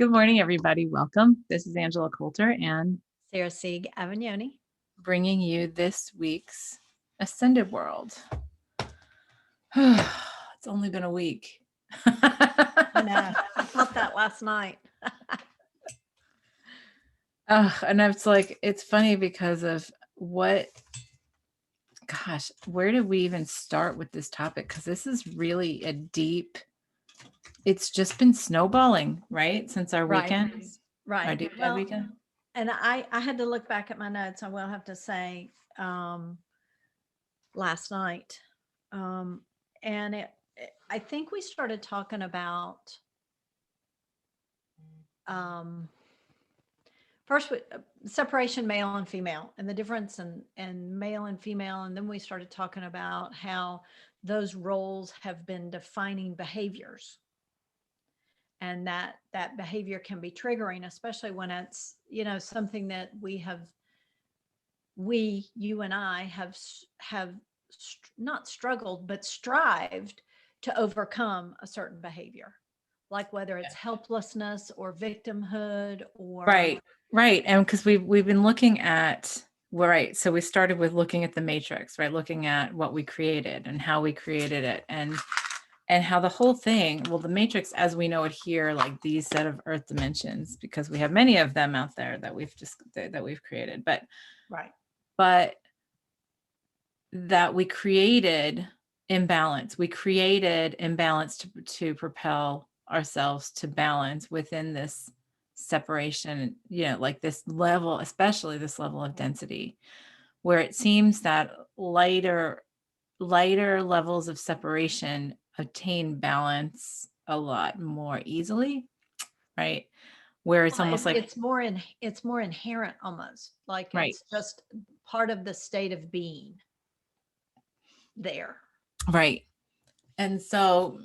Good morning, everybody. Welcome. This is Angela Coulter and Sarah Sieg Avagnoni. bringing you this week's Ascended World. It's only been a week. I know. I felt that last night. And it's funny because of where did we even start with this topic? Because this is really it's just been snowballing, right? Since our weekend, our Right. deep dive Well, weekend. and I had to look back at my notes. I will have to say, last night, and I think we started talking about um, first separation male and female and the difference in male and female, and then we started talking about how those roles have been defining behaviors and that behavior can be triggering, especially when it's something that you and I have not struggled but strived to overcome a certain behavior, like whether it's helplessness or victimhood or Right. And because we've been looking at right. So we started with looking at the matrix, right? Looking at what we created and how we created it and how the whole thing, well, the matrix as we know it here, like these set of earth dimensions, because we have many of them out there that we've created, right, but that we created imbalance. We created imbalance to propel ourselves to balance within this separation, like this level, especially this level of density, where it seems that lighter levels of separation attain balance a lot more easily, right? Where it's well, almost like, it's more inherent, almost like right, it's just part of the state of being there. right. And so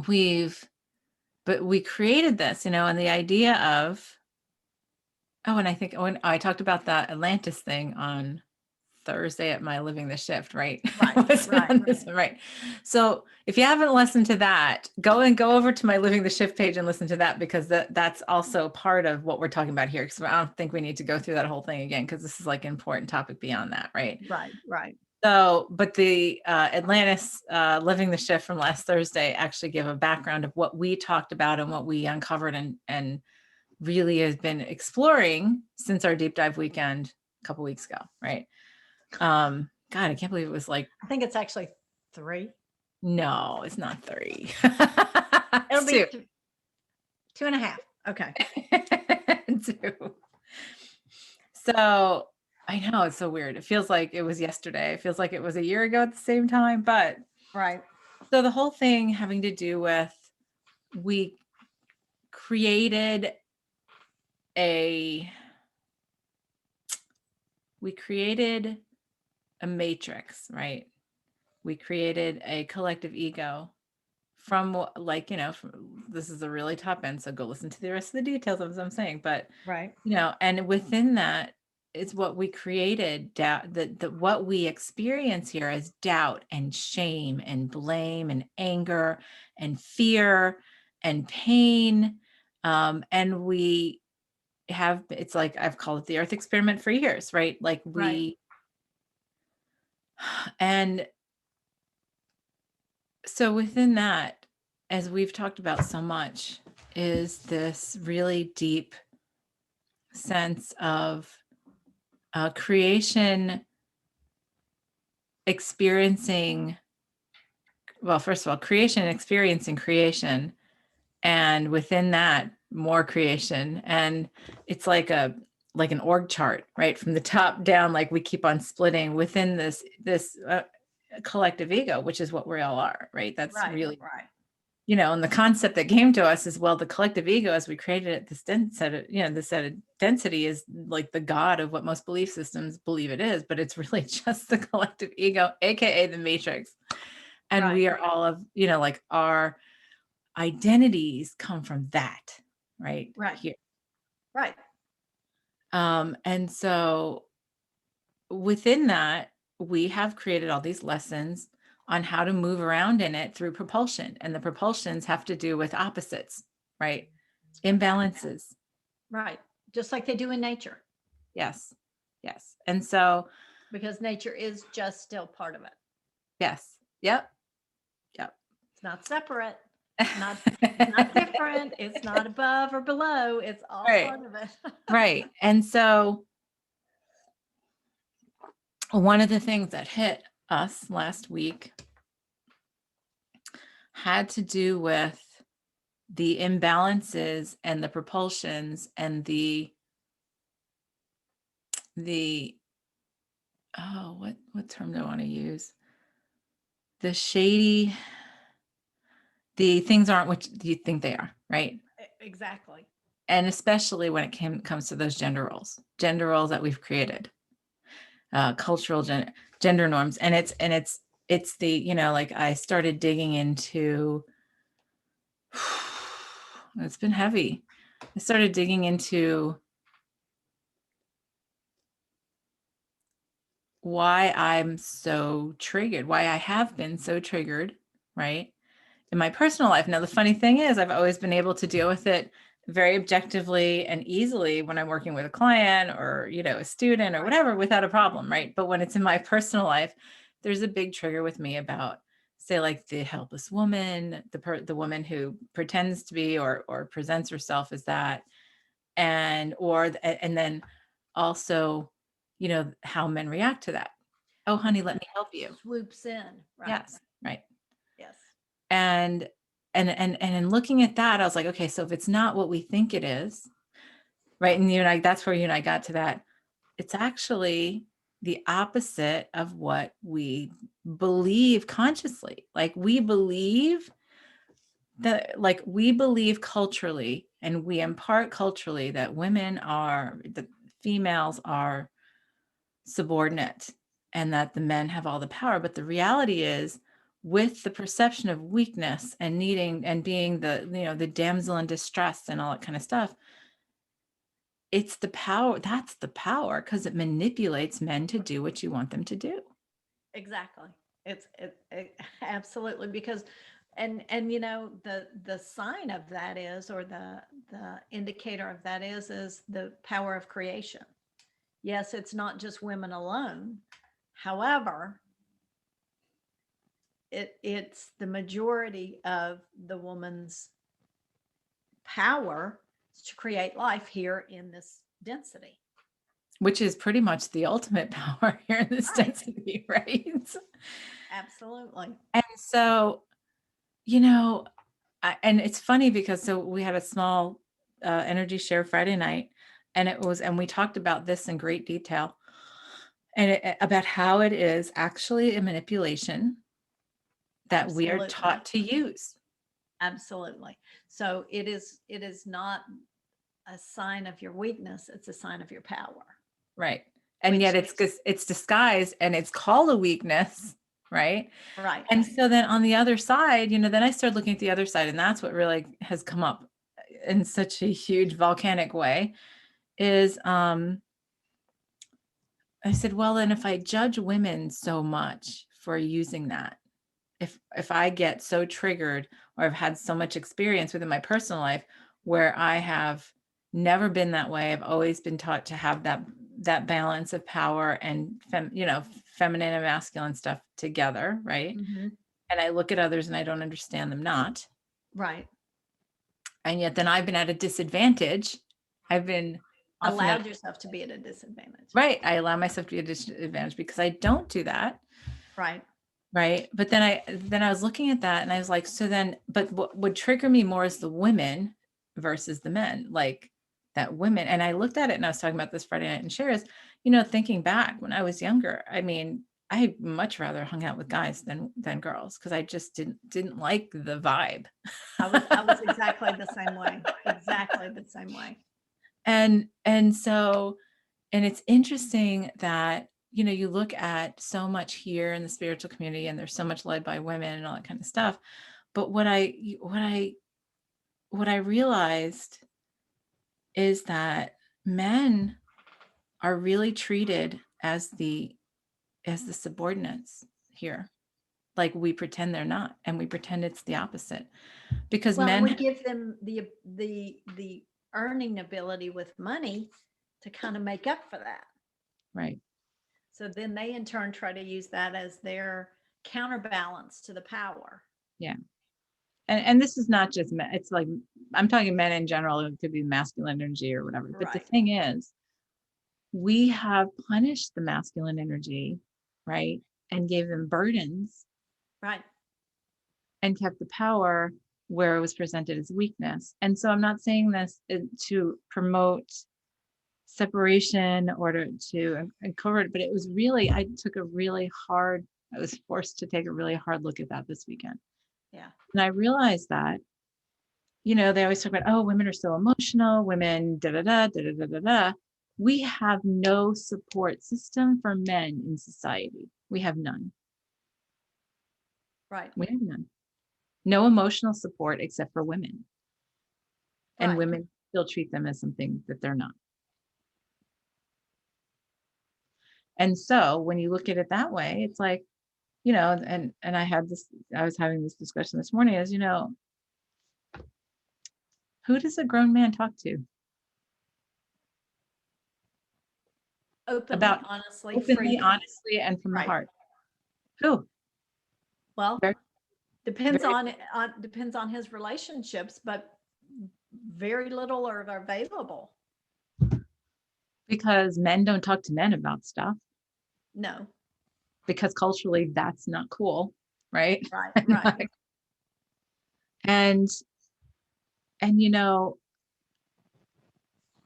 we created this, and the idea of, and I think when I talked about that Atlantis thing on Thursday at my Living the Shift, right? Right, On this one, right. So if you haven't listened to that, go over to my Living the Shift page and listen to that, because that's also part of what we're talking about here. Because I don't think we need to go through that whole thing again, because this is like an important topic beyond that, right? right. So, but the Atlantis Living the Shift from last Thursday actually gave a background of what we talked about and what we uncovered and really has been exploring since our deep dive weekend a couple weeks ago, right? God, I can't believe it was like, I think it's actually 3. no, it's not 3. It'll It's be 2. 2.5. Okay. 2. So I know it's so weird. It feels like it was yesterday. It feels like it was a year ago at the same time. But Right. so the whole thing having to do with, we created a matrix, right? We created a collective ego from, like, this is a really top end, so go listen to the rest of the details of what I'm saying. But, Right. and within that is what we created, doubt, that what we experience here is doubt and shame and blame and anger and fear and pain. And we it's like, I've called it the earth experiment for years, right? Like Right. and so within that, as we've talked about so much, is this really deep sense of creation experiencing, well, first of all, creation experiencing creation, and within that, more creation. And it's like an org chart, right? From the top down, like we keep on splitting within this collective ego, which is what we all are, right? That's really, Right. and the concept that came to us is, well, the collective ego, as we created it, this set of density is like the God of what most belief systems believe it is, but it's really just the collective ego, AKA the matrix. And Right. we are all of, like, our identities come from that, right? Right. Here. Right. And so within that, we have created all these lessons on how to move around in it through propulsion. And the propulsions have to do with opposites, right? imbalances. Right. Just like they do in nature, Yes. Yes. And so, because nature is just still part of it. yes. Yep. Yep. It's not separate. It's not different. It's not above or below. It's all Right. part of it. Right. And so one of the things that hit us last week had to do with the imbalances and the propulsions and the oh, what term do I want to use? The shady, the things aren't what you think they are, right? Exactly. And especially when it comes to those gender roles that we've created, cultural gender norms, and it's the, like I started digging into. It's been heavy. I started digging into why I'm so triggered, why I have been so triggered, right? In my personal life. Now, the funny thing is, I've always been able to deal with it very objectively and easily when I'm working with a client or, a student or Right. whatever without a problem, right? But when it's in my personal life, there's a big trigger with me about, say, like the helpless woman, the woman who pretends to be or presents herself as that, and then also, how men react to that. Oh, When honey, let me help you. swoops in. Right. Yes, right. Yes. And and in looking at that, I was like, okay, so if it's not what we think it is, right? And that's where you and I got to that. It's actually the opposite of what we believe consciously. We believe culturally, and we impart culturally that that females are subordinate and that the men have all the power. But the reality is, with the perception of weakness and needing and being the damsel in distress and all that kind of stuff, it's the power. That's the power, because it manipulates men to do what you want them to do. Exactly. It absolutely, because the sign of that is, or the indicator of that is the power of creation. Yes, it's not just women alone. However, it's the majority of the woman's power to create life here in this density. Which is pretty much the ultimate power here in this Right. density, right? Absolutely. And so, you know, and it's funny because so we had a small energy share Friday night, and we talked about this in great detail, and about how it is actually a manipulation that we are Absolutely. taught to use. Absolutely. So it is not a sign of your weakness, it's a sign of your power. Right. And Which yet it's disguised and it's called a weakness, right? Right. And so then on the other side, then I started looking at the other side, and that's what really has come up in such a huge volcanic way is I said, well, then if I judge women so much for using that, if I get so triggered, or I've had so much experience within my personal life where I have never been that way, I've always been taught to have that balance of power and feminine and masculine stuff together, right? Mhm. And I look at others and I don't understand them not. Right. And yet then I've been at a disadvantage. I've been often Allowed yourself to be at a disadvantage. right. I allow myself to be at a disadvantage because I don't do that. Right. Right. But then I was looking at that and I was like, so then, but what would trigger me more is the women versus the men, like that women. And I looked at it and I was talking about this Friday night and shares, thinking back when I was younger, I mean, I much rather hung out with guys than girls because I just didn't like the vibe. I was exactly the same way. Exactly the same way. And it's interesting that you look at so much here in the spiritual community, and there's so much led by women and all that kind of stuff. But what I realized is that men are really treated as the subordinates here. like we pretend they're not, and we pretend it's the opposite. Because Well, and we men, give them the earning ability with money to kind of make up for that. right. So then they in turn try to use that as their counterbalance to the power. Yeah. And this is not just men, it's like I'm talking men in general, it could be masculine energy or whatever. But the Right. thing is, we have punished the masculine energy, right? And gave them burdens Right. and kept the power where it was presented as weakness. And so I'm not saying this to promote separation or to uncover it, but it was really, I took a really hard, I was forced to take a really hard look at that this weekend. Yeah. And I realized that, they always talk about, oh, women are so emotional, women, da da da, da da da da da. We have no support system for men in society. We have none. Right. We have none. No emotional support except for women. And Right. women still treat them as something that they're not. And so when you look at it that way, it's like, and I was having this discussion this morning as, who does a grown man talk to Openly, about honestly, openly, freely. honestly, and from the Right. heart? Who? Well, Very, depends very, on his relationships, but very little are available. because men don't talk to men about stuff No. because culturally that's not cool, right? Right. Right. and and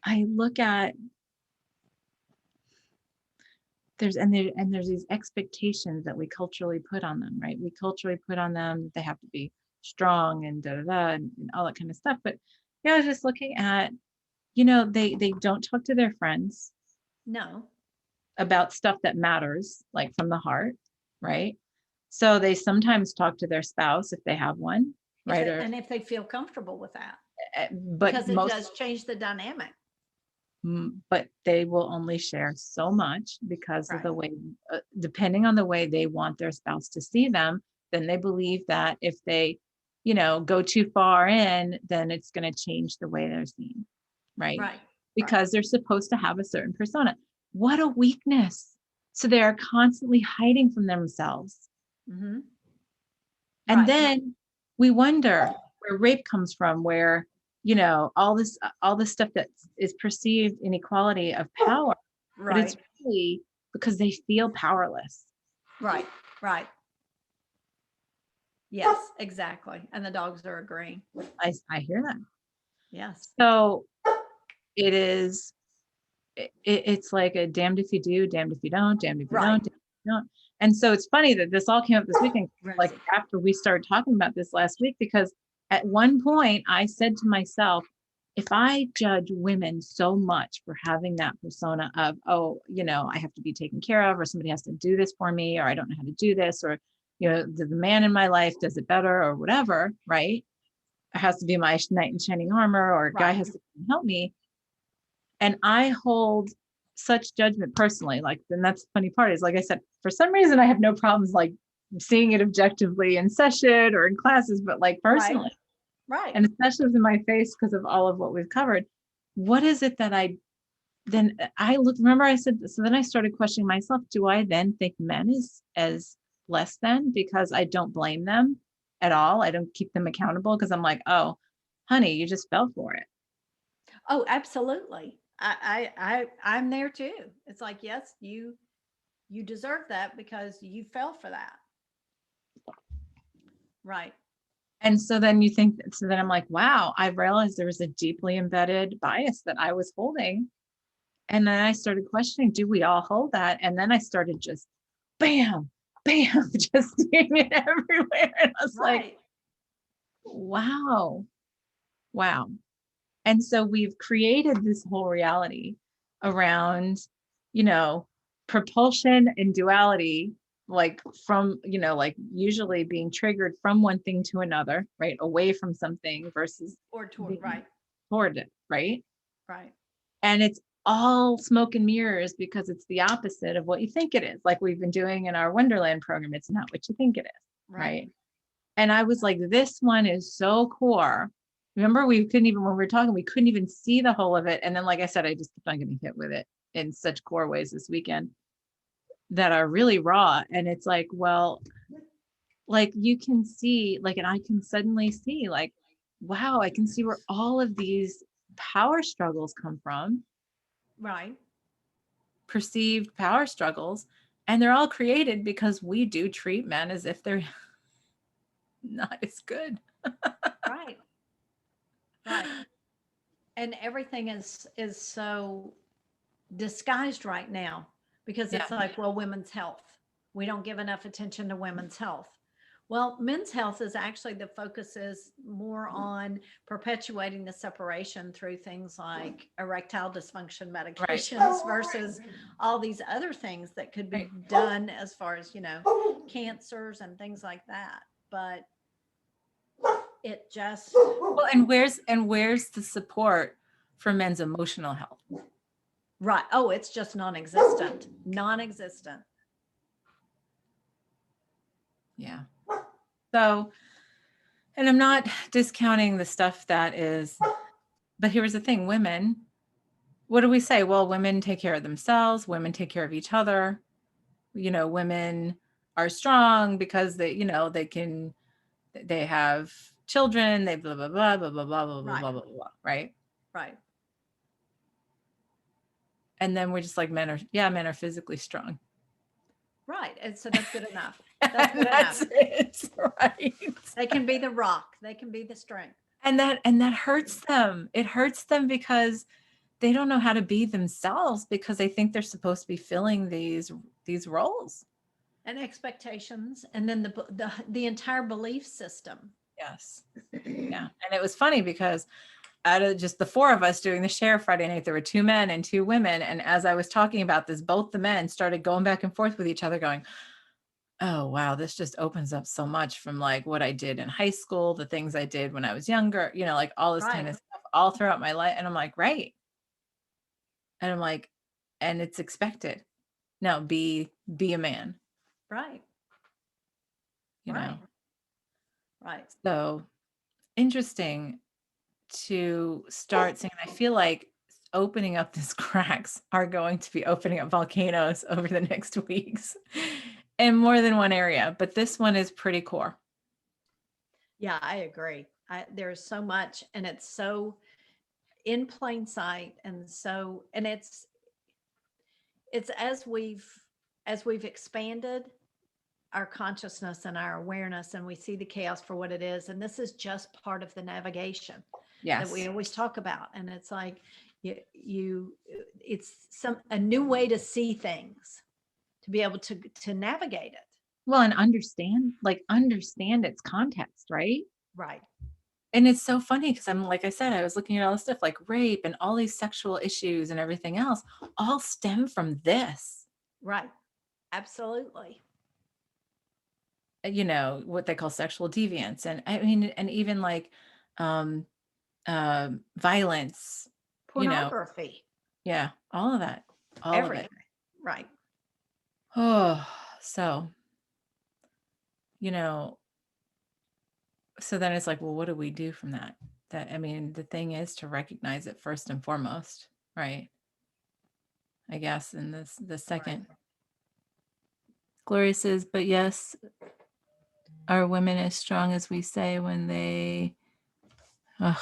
I look at there's these expectations that we culturally put on them, right? We culturally put on them that they have to be strong and da da da and all that kind of stuff. But I was just looking at, they don't talk to their friends No. about stuff that matters, like from the heart, right? So they sometimes talk to their spouse if they have one, right? If they feel comfortable with that, But because it most does change the dynamic. but they will only share so much because of Right. the way, depending on the way they want their spouse to see them, then they believe that if they, go too far in, then it's going to change the way they're seen, right? Right. Right. Because they're supposed to have a certain persona. What a weakness. So they are constantly hiding from themselves. Mm-hmm. And Right. then we wonder where rape comes from, where, all this stuff that is perceived inequality of power, but it's Right. really because they feel powerless. Right. Right. Yes, exactly. And the dogs are agreeing. I hear that. Yes. So it is, it's like a damned if you do, damned if you don't, damned if you Right. don't, damned if you don't. And so it's funny that this all came up this weekend, like Rosie. after we started talking about this last week, because at one point I said to myself, if I judge women so much for having that persona of, oh, I have to be taken care of, or somebody has to do this for me, or I don't know how to do this, or, the man in my life does it better, or whatever, right? It has to be my knight in shining armor, or a guy Right. has to help me. And I hold such judgment personally. Like, then that's the funny part is, like I said, for some reason, I have no problems like seeing it objectively in session or in classes, but like Right. personally, Right. and especially in my face because of all of what we've covered. What is it that I look, remember I said, so then I started questioning myself. Do I then think men is as less than because I don't blame them at all? I don't keep them accountable because I'm like, oh, honey, you just fell for it. Oh, absolutely. I'm there too. It's like, yes, you deserve that because you fell for that. Right. And so then you think, so then I'm like, wow, I realized there was a deeply embedded bias that I was holding. And then I started questioning, do we all hold that? And then I started just bam, bam, just seeing it everywhere. And I was like, Right. wow, wow. And so we've created this whole reality around, you know, propulsion and duality, like from, like usually being triggered from one thing to another, right? Away from something versus Or toward, being right. toward it, right? Right. And it's all smoke and mirrors because it's the opposite of what you think it is. Like we've been doing in our Wonderland program. It's not what you think it is. Right. right? And I was like, this one is so core. Remember, we couldn't even, when we were talking, we couldn't even see the whole of it. And then, like I said, I just kept on getting hit with it in such core ways this weekend that are really raw. And it's like, well, like you can see, like, and I can suddenly see, like, wow, I can see where all of these power struggles come from, Right. perceived power struggles. And they're all created because we do treat men as if they're not as good. Right. Right. And everything is so disguised right now because Yeah, it's like, well, women's health. We don't give enough attention to women's health. Well, men's health is actually the focus is more on perpetuating the separation through things like erectile dysfunction right, medications versus all these other things that could be right. done as far as, cancers and things like that. But it just, Well, and where's the support for men's emotional health? right. Oh, it's just non existent, non existent. Yeah. So, and I'm not discounting the stuff that is, but here's the thing, women, what do we say? Well, women take care of themselves, women take care of each other. Women are strong because they have children, they blah blah blah blah blah blah blah blah Right. blah blah blah, right? Right. And then we're just like men are physically strong. Right. And so that's good enough. That's And good enough. that's it, right? They can be the rock. They can be the strength. And that hurts them. It hurts them because they don't know how to be themselves because they think they're supposed to be filling these roles. And expectations, and then the entire belief system. Yes. Yeah. And it was funny because out of just the four of us doing the share Friday night, there were two men and two women. And as I was talking about this, both the men started going back and forth with each other, going, oh, wow, this just opens up so much from like what I did in high school, the things I did when I was younger, like all this kind Right. of stuff all throughout my life. And I'm like, right. And I'm like, and it's expected. No, be a man, Right. you Right. know. Right. So interesting to start saying, I feel like opening up these cracks are going to be opening up volcanoes over the next weeks in more than one area, but this one is pretty core. Yeah, I agree. There's so much, and it's so in plain sight, and so, and it's as we've expanded our consciousness and our awareness, and we see the chaos for what it is, and this is just part of the navigation that we Yes. always talk about. And it's like you it's some a new way to see things, to be able to navigate it. Well, and understand its context, right? Right. And it's so funny because I'm like I said, I was looking at all this stuff like rape and all these sexual issues and everything else all stem from this. Right. Absolutely. What they call sexual deviance. And I mean, and even like um violence, you know, Pornography. yeah, all of that, all of it. Everything. Right. Oh, so, you know, so then it's like, well, what do we do from that? I mean, the thing is to recognize it first and foremost, right? I guess. And the Right. second, Gloria says, but yes, are women as strong as we say ugh,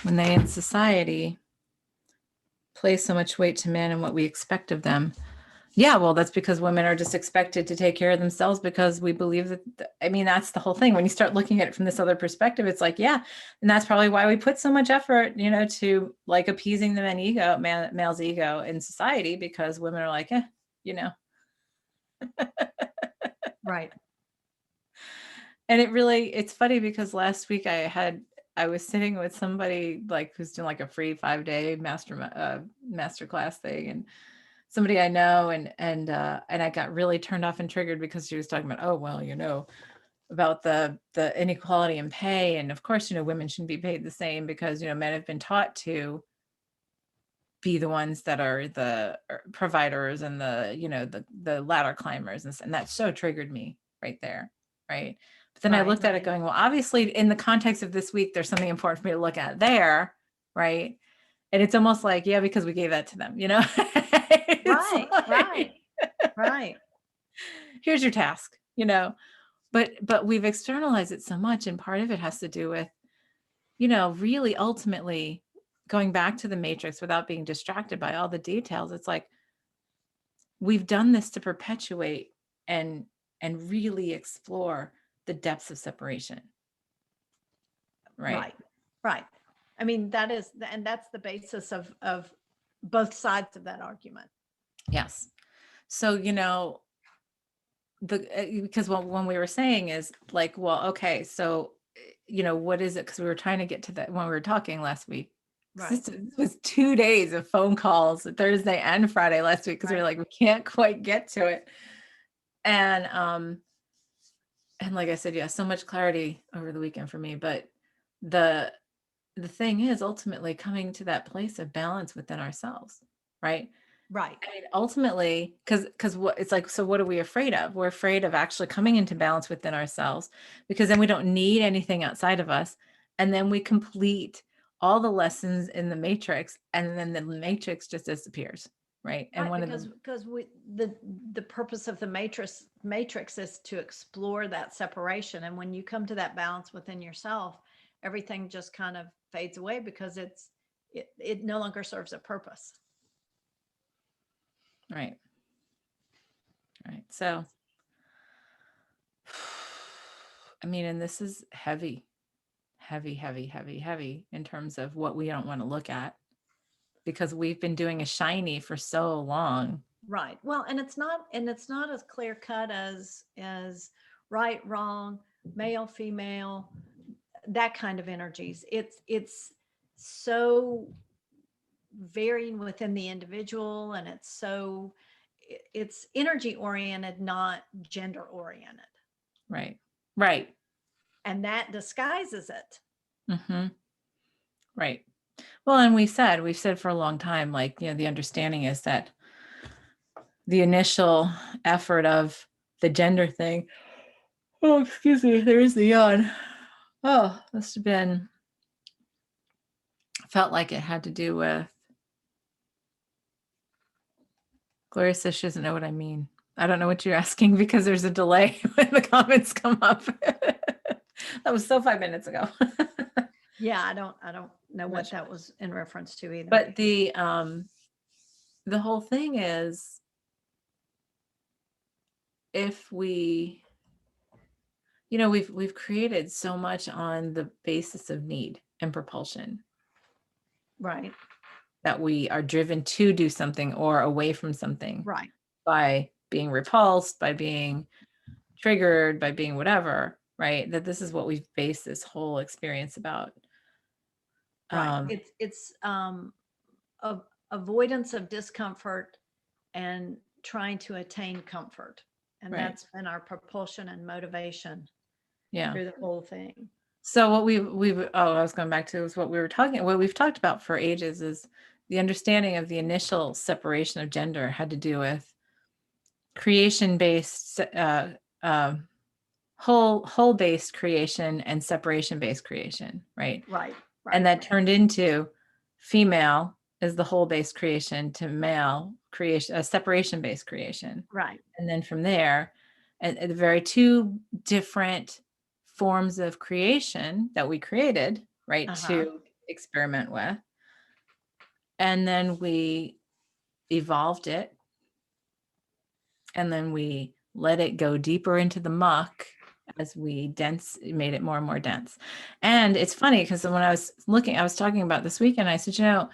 when they in society place so much weight to men and what we expect of them? Yeah, well, that's because women are just expected to take care of themselves because we believe that, I mean, that's the whole thing. When you start looking at it from this other perspective, it's like, yeah, and that's probably why we put so much effort, to like appeasing the male's ego in society, because women are like, you know, Right. and it's funny because last week I was sitting with somebody like who's doing like a free 5-day master class thing, and somebody I know, and I got really turned off and triggered because she was talking about, oh, well, about the inequality in pay. And of course, women shouldn't be paid the same because, men have been taught to be the ones that are the providers and the ladder climbers. And that so triggered me right there. Right. But But then I Right. looked at it going, well, obviously in the context of this week, there's something important for me to look at there, right? And it's almost like, yeah, because we gave that to them, It's Right. Right. like, Right. here's your task, but we've externalized it so much, and part of it has to do with, really ultimately going back to the matrix without being distracted by all the details. It's like we've done this to perpetuate and really explore the depths of separation, right? Right. Right. I mean, and that's the basis of both sides of that argument. Yes. So, because when we were saying is like, well, okay, so what is it? Because we were trying to get to that when we were talking last week. Right. This was 2 days of phone calls, Thursday and Friday last week, because we were Right. like, we can't quite get to it. And like I said, yeah, so much clarity over the weekend for me. But the thing is ultimately coming to that place of balance within ourselves, right? Right. I mean, ultimately, because what it's like, so what are we afraid of? We're afraid of actually coming into balance within ourselves, because then we don't need anything outside of us. And then we complete all the lessons in the matrix, and then the matrix just disappears. Right. And Right, one of the because the purpose of the matrix is to explore that separation, and when you come to that balance within yourself, everything just kind of fades away because it no longer serves a purpose. right. Right. So I mean, and this is heavy, heavy, heavy, heavy, heavy in terms of what we don't want to look at, because we've been doing a shiny for so long. Right. Well, and it's not as clear cut as right, wrong, male, female, that kind of energies. It's so varying within the individual, and it's energy oriented, not gender oriented, Right. Right. and that disguises it. Mm-hmm. Right. Well, and we've said for a long time, like, the understanding is that the initial effort of the gender thing, oh, excuse me, there is the yawn. Oh, must have been, felt like it had to do with, Gloria says she doesn't know what I mean. I don't know what you're asking because there's a delay when the comments come up. That was so 5 minutes ago. Yeah, I don't know I'm not what sure. that was in reference to either. But the whole thing is, if we, we've created so much on the basis of need and propulsion, Right. that we are driven to do something or away from something Right. by being repulsed, by being triggered, by being whatever, right? That this is what we've based this whole experience about. Right. Um, It's of avoidance of discomfort and trying to attain comfort. And right. that's been our propulsion and motivation Yeah. through the whole thing. So what I was going back to is what we've talked about for ages is the understanding of the initial separation of gender had to do with creation based, whole based creation and separation based creation, right? Right. And Right. that turned into female is the whole based creation to male creation, a separation based creation. Right. And then from there, and the very two different forms of creation that we created, right, Uh-huh. to experiment with. And then we evolved it, and then we let it go deeper into the muck as we made it more and more dense. And it's funny because when I was talking about this weekend, I said,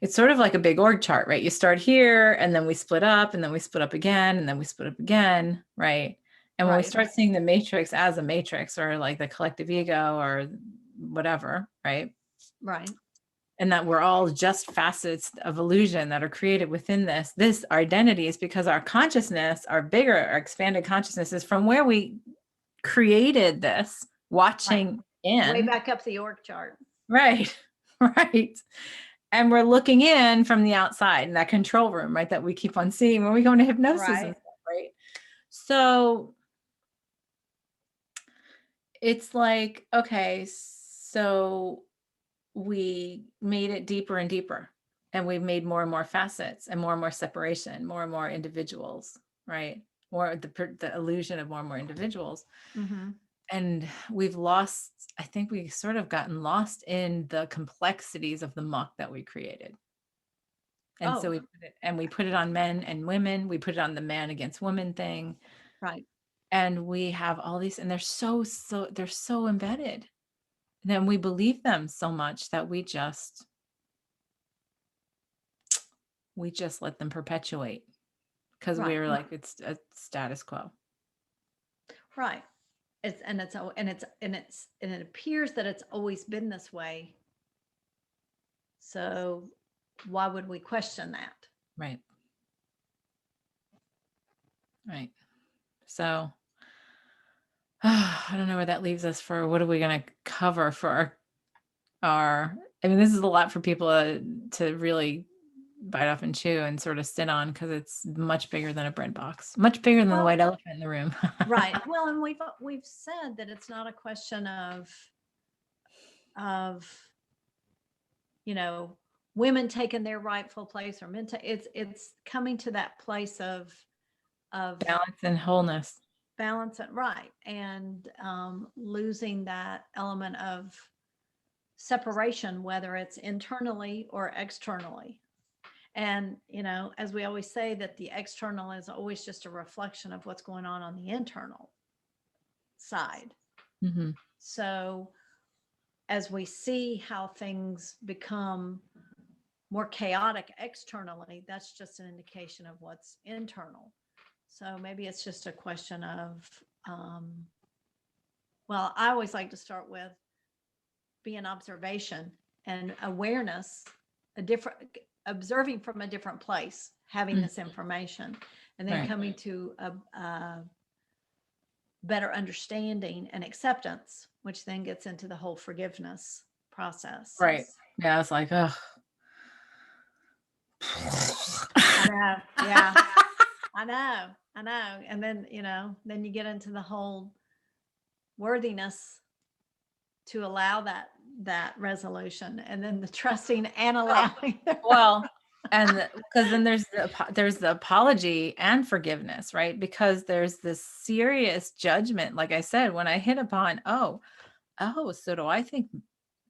it's sort of like a big org chart, right? You start here, and then we split up, and then we split up again, and then we split up again, right? And when we Right. start seeing the matrix as a matrix, or like the collective ego or whatever, right? Right. And that we're all just facets of illusion that are created within this identity, is because our consciousness, our bigger, our expanded consciousness, is from where we created this, Right. watching Way in, back up the org chart. right? Right. And we're looking in from the outside in that control room, right? That we keep on seeing when we go into hypnosis and Right. stuff, right? So it's like, okay, so we made it deeper and deeper, and we've made more and more facets and more separation, more and more individuals, right? More the illusion of more and more individuals. Mhm. And we've lost, I think we sort of gotten lost in the complexities of the muck that we created. And so Oh, we put it on men and women. We put it on the man against woman thing. right, And we have all these, and they're so embedded. And then we believe them so much that we just let them perpetuate because right, we're like, it's a status quo. right. And it appears that it's always been this way. So why would we question that? Right. Right. So I don't know where that leaves us for what are we going to cover for I mean, this is a lot for people to really bite off and chew and sort of sit on because it's much bigger than a bread box, much bigger than the Well, white elephant in the room. right. Well, and we've said that it's not a question of you know women taking their rightful place or men. It's coming to that place of Balance and wholeness. balance it right and losing that element of separation, whether it's internally or externally. And, as we always say, that the external is always just a reflection of what's going on the internal side. Hmm. So, as we see how things become more chaotic externally, that's just an indication of what's internal. So, maybe it's just a question of, well, I always like to start with being observation and awareness, a different observing from a different place, having this information, and then Right. coming to a better understanding and acceptance, which then gets into the whole forgiveness process. Right. Yeah. I was like, oh. I know. Yeah. I know. I know. And then, then you get into the whole worthiness to allow that resolution, and then the trusting and allowing. Well, and because then there's the apology and forgiveness, right? Because there's this serious judgment. Like I said, when I hit upon, so do I think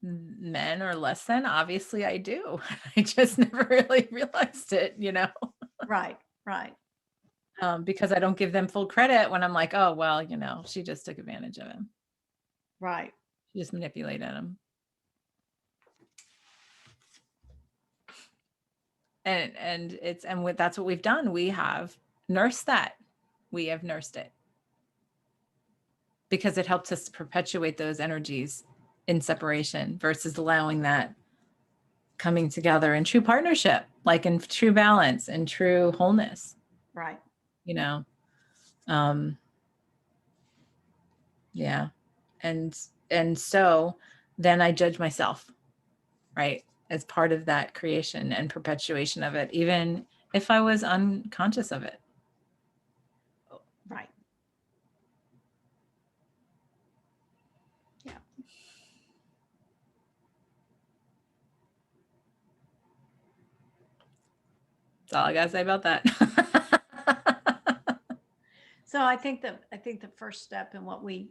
men are less than? Obviously, I do. I just never really realized it. Right, right, Because I don't give them full credit when I'm like, oh, well, she just took advantage of him. right. She just manipulated him. And that's what we've done. We have nursed that. We have nursed it because it helps us to perpetuate those energies in separation versus allowing that coming together in true partnership, like in true balance and true wholeness, Right. you know? Um, yeah. And so then I judge myself, right? As part of that creation and perpetuation of it, even if I was unconscious of it. Right. Yeah. That's all I gotta say about that. So I think the first step in what we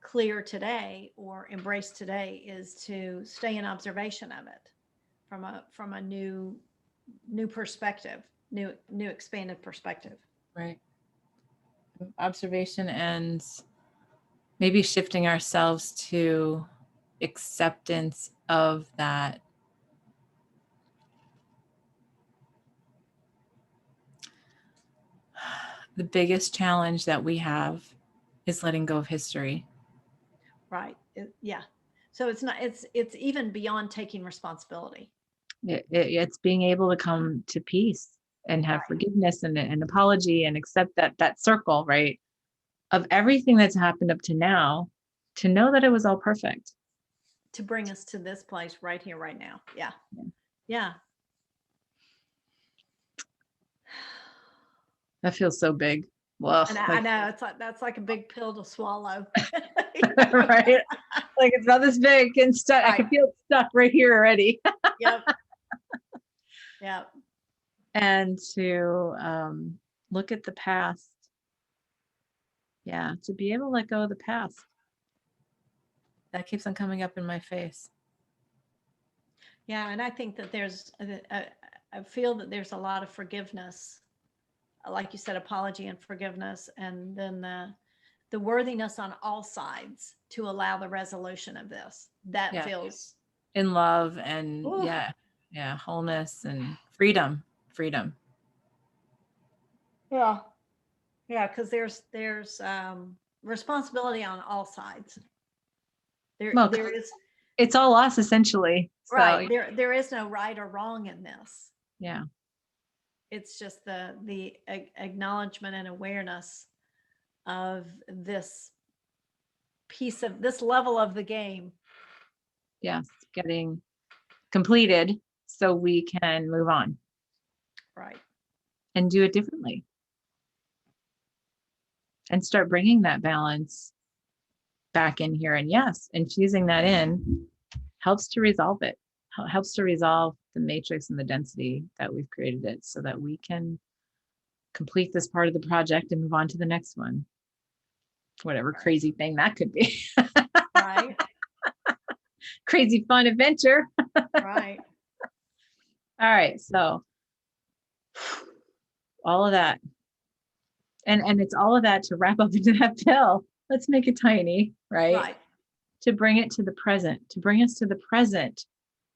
clear today or embrace today is to stay in observation of it from a new perspective, new expanded perspective. Right. Observation and maybe shifting ourselves to acceptance of that. The biggest challenge that we have is letting go of history. Right. Yeah. So it's even beyond taking responsibility. It's being able to come to peace and have Right. forgiveness and apology and accept that circle, right, of everything that's happened up to now, to know that it was all perfect. To bring us to this place right here, right now. Yeah. Yeah. That feels so big. Well, And I like, know it's like that's like a big pill to swallow. right? Like it's about this big and stuck. I Right. can feel it stuck right here already. Yep. Yep. And to look at the past. Yeah, to be able to let go of the past. That keeps on coming up in my face. Yeah, and I think that I feel that there's a lot of forgiveness, like you said, apology and forgiveness, and then the worthiness on all sides to allow the resolution of this. That Yeah. feels, In love and ooh, yeah, wholeness and freedom. yeah, yeah, because there's responsibility on all sides. Well, There is it's all us essentially. So right there is no right or wrong in this. yeah, It's just the acknowledgement and awareness of this piece of this level of the game. yes, getting completed so we can move on Right. and do it differently and start bringing that balance back in here. And yes, infusing that in helps to resolve it, helps to resolve the matrix and the density that we've created it so that we can complete this part of the project and move on to the next one. Whatever crazy thing that could be. Right. Crazy fun adventure. Right. All right. So all of that. And it's all of that to wrap up into that pill. Let's make it tiny, right? Right. To bring it to the present, to bring us to the present,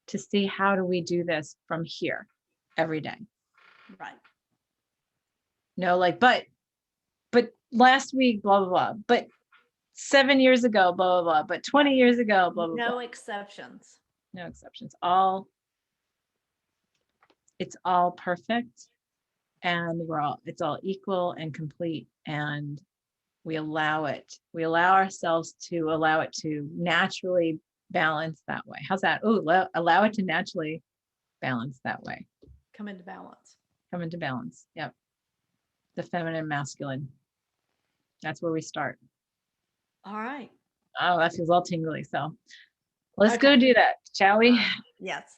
to see how do we do this from here every day. Right. No, like, but last week, blah, blah, blah. But 7 years ago, blah, blah, blah. But 20 years ago, blah, blah, blah. No exceptions. No exceptions. It's all perfect. And it's all equal and complete. And we allow ourselves to allow it to naturally balance that way. How's that? Oh, allow it to naturally balance that way. Come into balance. Come into balance. Yep. The feminine, masculine. That's where we start. All right. Oh, that feels all tingly. So let's Okay. go do that, shall we? Yes.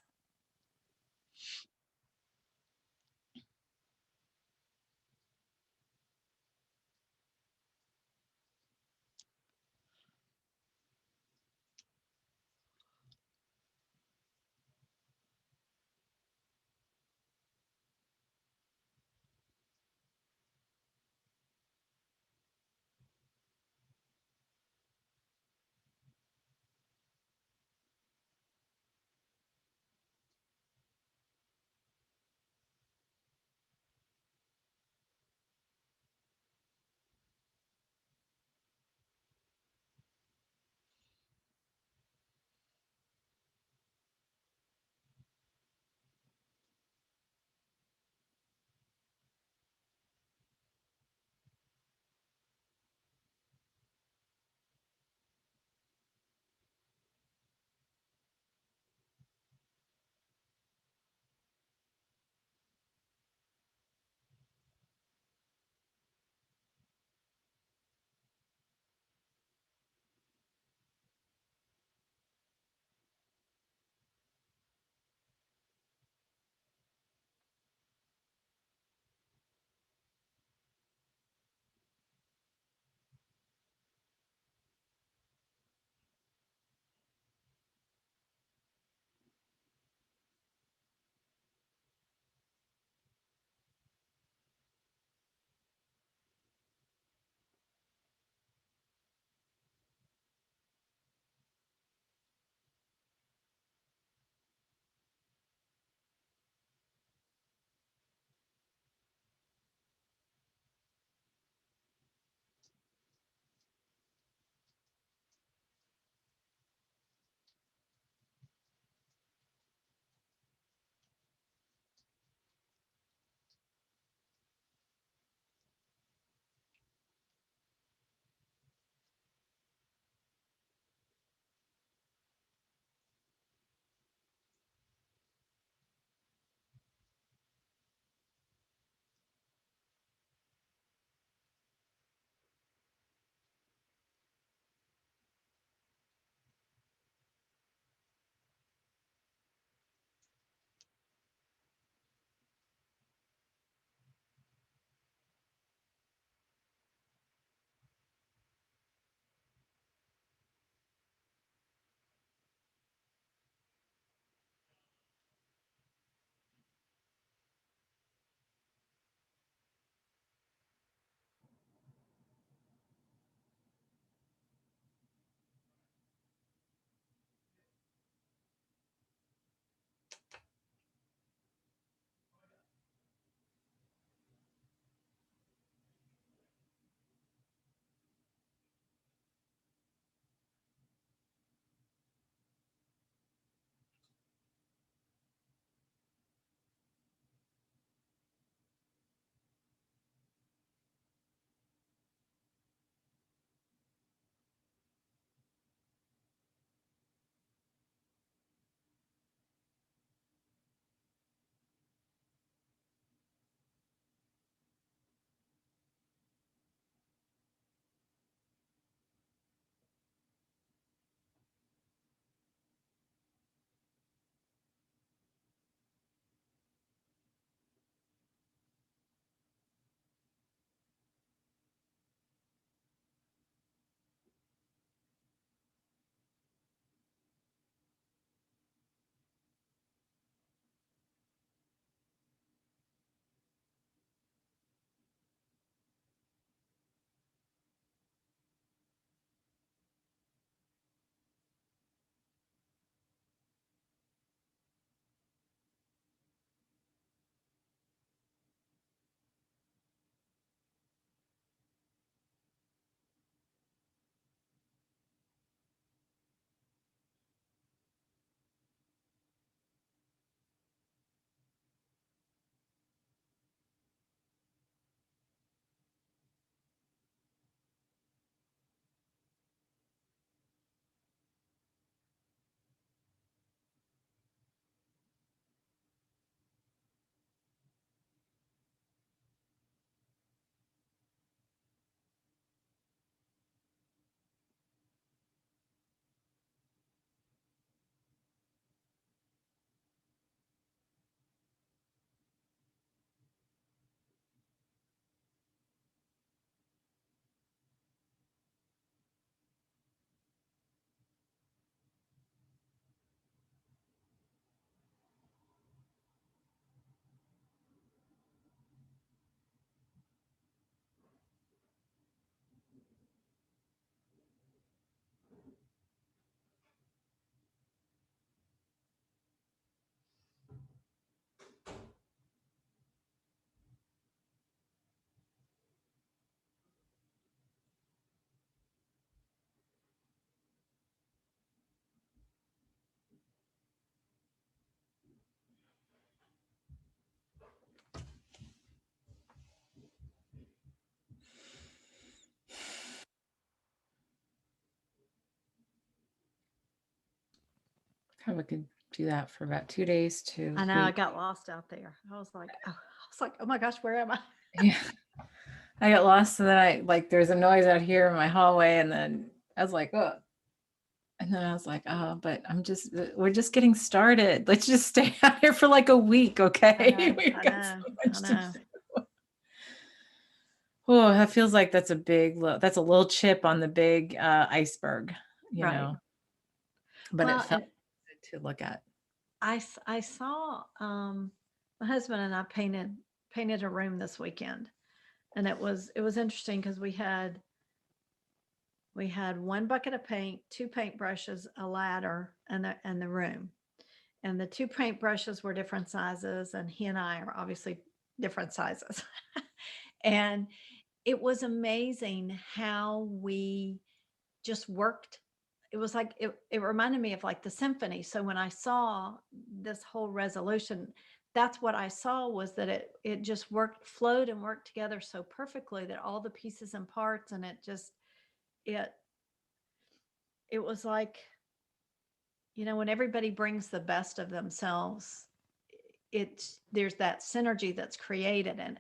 Probably could do that for about 2 days to I know I week. got lost out there. Oh my gosh, where am I? Yeah. I got lost, so then I like there's a noise out here in my hallway, and then I was like, oh, and then I was like, oh, but we're just getting started. Let's just stay out here for like a week, okay? We've I got so know, I much to know. do. Oh, that feels like that's that's a little chip on the big iceberg, you Right. know, but it Well, felt and good to look at. I saw my husband and I painted a room this weekend, and it was interesting because we had one bucket of paint, two paintbrushes, a ladder, and the room. And the two paintbrushes were different sizes, and he and I are obviously different sizes. And it was amazing how we just worked. It was like it reminded me of like the symphony. So when I saw this whole resolution, that's what I saw, was that it just flowed and worked together so perfectly, that all the pieces and parts, and it it was like, when everybody brings the best of themselves, there's that synergy that's created. And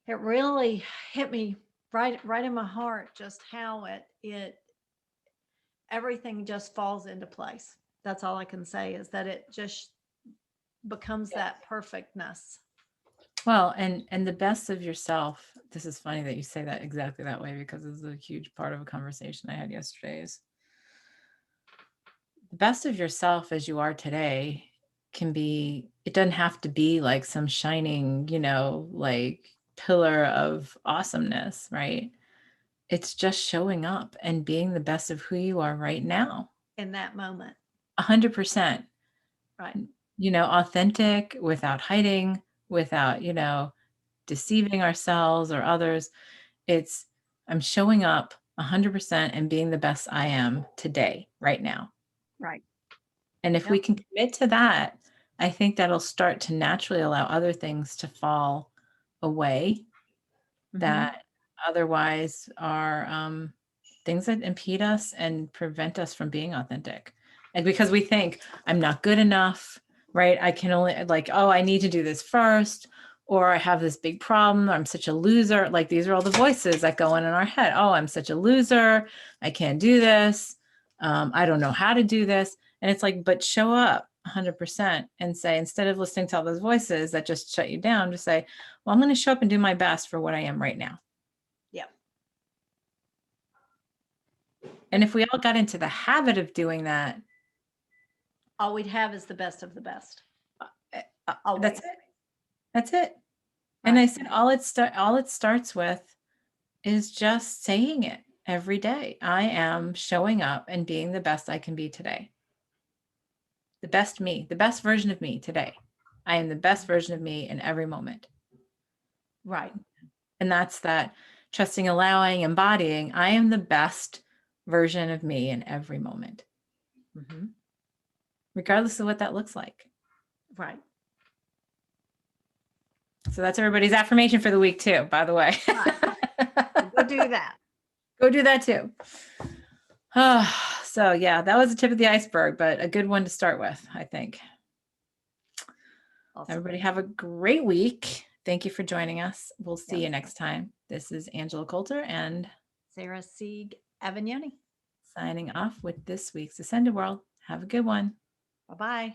it really hit me right in my heart, just how it everything just falls into place. That's all I can say, is that it just becomes Yeah. that perfectness. Well, and the best of yourself. This is funny that you say that exactly that way, because this is a huge part of a conversation I had yesterday. Is the best of yourself as you are today can be, it doesn't have to be like some shining, like pillar of awesomeness, right? It's just showing up and being the best of who you are right now. In that moment. 100%. Right. Authentic, without hiding, without, deceiving ourselves or others. It's, I'm showing up 100% and being the best I am today, right now. Right. And if we Yep. can commit to that, I think that'll start to naturally allow other things to fall away Mm-hmm. that otherwise are things that impede us and prevent us from being authentic. And because we think, I'm not good enough, right? I can only, like, oh, I need to do this first, or I have this big problem, or I'm such a loser. Like, these are all the voices that go on in our head. Oh, I'm such a loser. I can't do this. I don't know how to do this. And it's like, but show up 100% and say, instead of listening to all those voices that just shut you down, just say, well, I'm going to show up and do my best for what I am right now. Yep. And if we all got into the habit of doing that, All we'd have is the best of the best. that's Always. it. That's it. And I Right. said, all it starts with is just saying it every day. I am showing up and being the best I can be today. The best me, the best version of me today. I am the best version of me in every moment. Right. And that's that trusting, allowing, embodying. I am the best version of me in every moment, Mm-hmm. regardless of what that looks like. Right. So that's everybody's affirmation for the week too, by the way. Right. Go do that. Go do that too. So yeah, that was the tip of the iceberg, but a good one to start with, I think. Awesome. Everybody have a great week. Thank you for joining us. We'll see Yep. you next time. This is Angela Coulter and Sarah Sieg Avignoni. signing off with this week's Ascended World. Have a good one. Bye-bye.